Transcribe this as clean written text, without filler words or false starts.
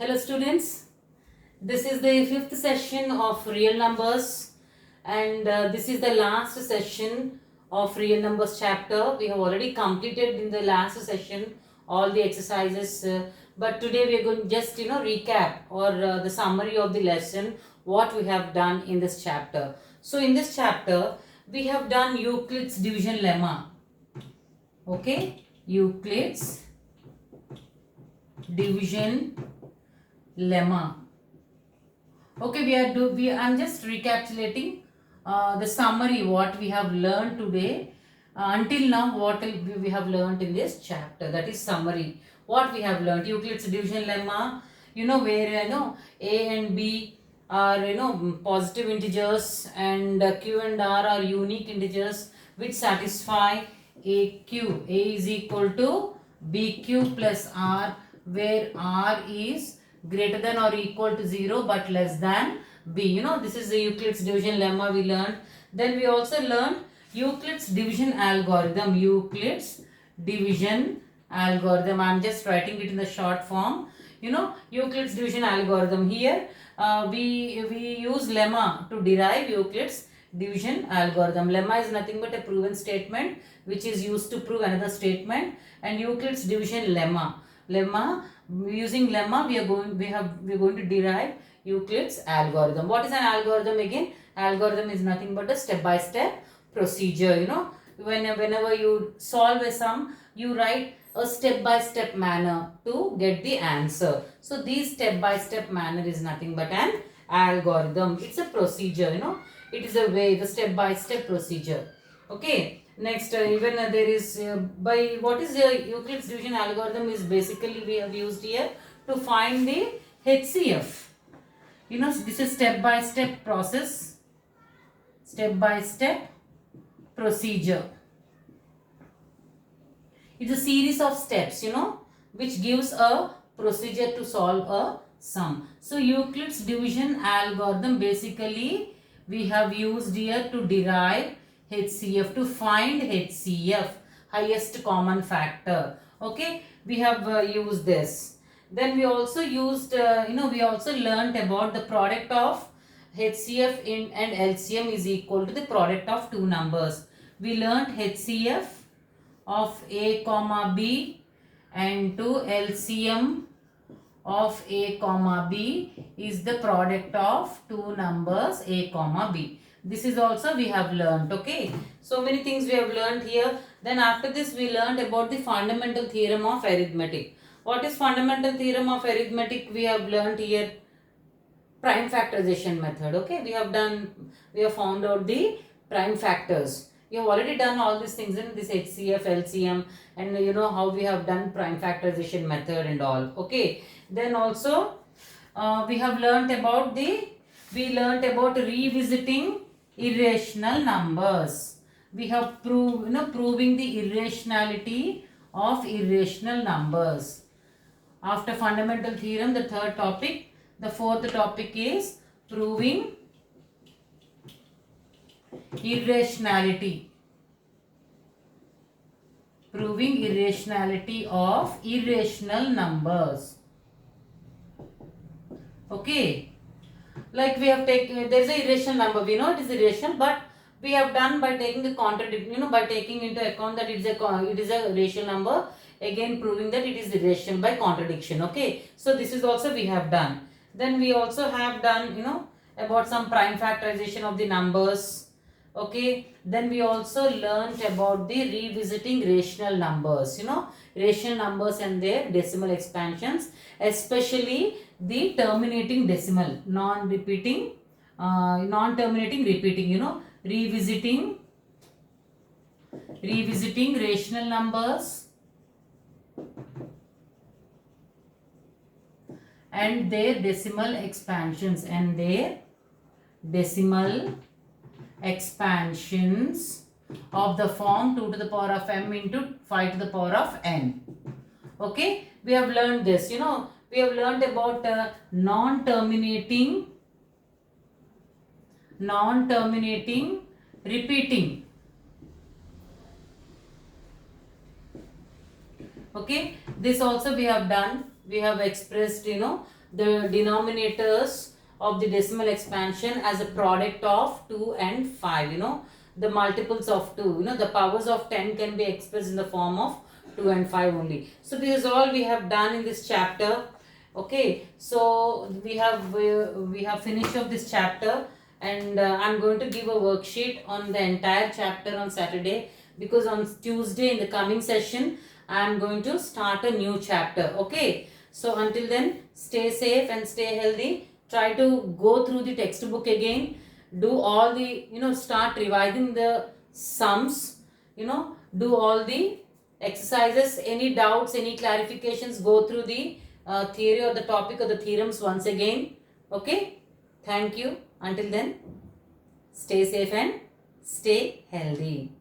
Hello students, this is the fifth session of real numbers and this is the last session of real numbers chapter. We have already completed in the last session all the exercises but today we are going just recap or the summary of the lesson what we have done in this chapter. So in this chapter we have done Euclid's division lemma. Okay, Euclid's division lemma. Okay, I'm just recapitulating the summary what we have learned today until now. What we have learned in this chapter, that is summary. What we have learned: Euclid's division lemma. Where a and b are positive integers and q and r are unique integers which satisfy aq. A is equal to bq plus r, where r is greater than or equal to 0 but less than b. This is the Euclid's division lemma we learned. Then we also learned Euclid's division algorithm. Euclid's division algorithm. I am just writing it in the short form. Euclid's division algorithm. Here we use lemma to derive Euclid's division algorithm. Lemma is nothing but a proven statement which is used to prove another statement, and Euclid's division lemma, using lemma we are going to derive Euclid's algorithm. What is an algorithm again? Algorithm is nothing but a step by step procedure. Whenever you solve a sum, you write a step by step manner to get the answer. So this step by step manner is nothing but an algorithm. It's a procedure. It is a way, the step by step procedure. Okay. Next, even there is by what is the Euclid's division algorithm is basically we have used here to find the HCF. This is step by step process, step by step procedure. It's a series of steps, which gives a procedure to solve a sum. So Euclid's division algorithm basically we have used here to derive HCF, to find HCF, highest common factor. Okay, we have used this. Then we also used, we also learnt about the product of HCF and LCM is equal to the product of two numbers. We learnt HCF of a comma b and to LCM of a comma b is the product of two numbers a comma b. This is also we have learnt. Okay, so many things we have learnt here. Then after this we learnt about the fundamental theorem of arithmetic. What is fundamental theorem of arithmetic? We have learnt here prime factorization method. Okay, we have found out the prime factors. You have already done all these things in this HCF, LCM, and how we have done prime factorization method and all. Okay, then also we have learnt about revisiting irrational numbers. We have proving the irrationality of irrational numbers. After fundamental theorem, the third topic, the fourth topic is proving irrationality. Proving irrationality of irrational numbers. Okay. Like we have taken, there is a irrational number. We know it is irrational, but we have done by taking the contradiction, by taking into account that it is a rational number. Again, proving that it is irrational by contradiction. Okay. So this is also we have done. Then we also have done, about some prime factorization of the numbers. Okay, then we also learnt about the revisiting rational numbers, rational numbers and their decimal expansions, especially the terminating decimal, non-terminating repeating, revisiting rational numbers and their decimal expansions of the form 2 to the power of m into 5 to the power of n. Okay, we have learned this. We have learned about non-terminating repeating. Okay, this also we have done. We have expressed the denominators of the decimal expansion as a product of 2 and 5. The multiples of 2, the powers of 10 can be expressed in the form of 2 and 5 only. So this is all we have done in this chapter. Okay, so we have finished of this chapter, and I'm going to give a worksheet on the entire chapter on Saturday, because on Tuesday in the coming session I'm going to start a new chapter. Okay, so until then, stay safe and stay healthy. Try to go through the textbook again, do all the, start revising the sums, do all the exercises. Any doubts, any clarifications, go through the theory or the topic or the theorems once again. Okay, thank you. Until then, stay safe and stay healthy.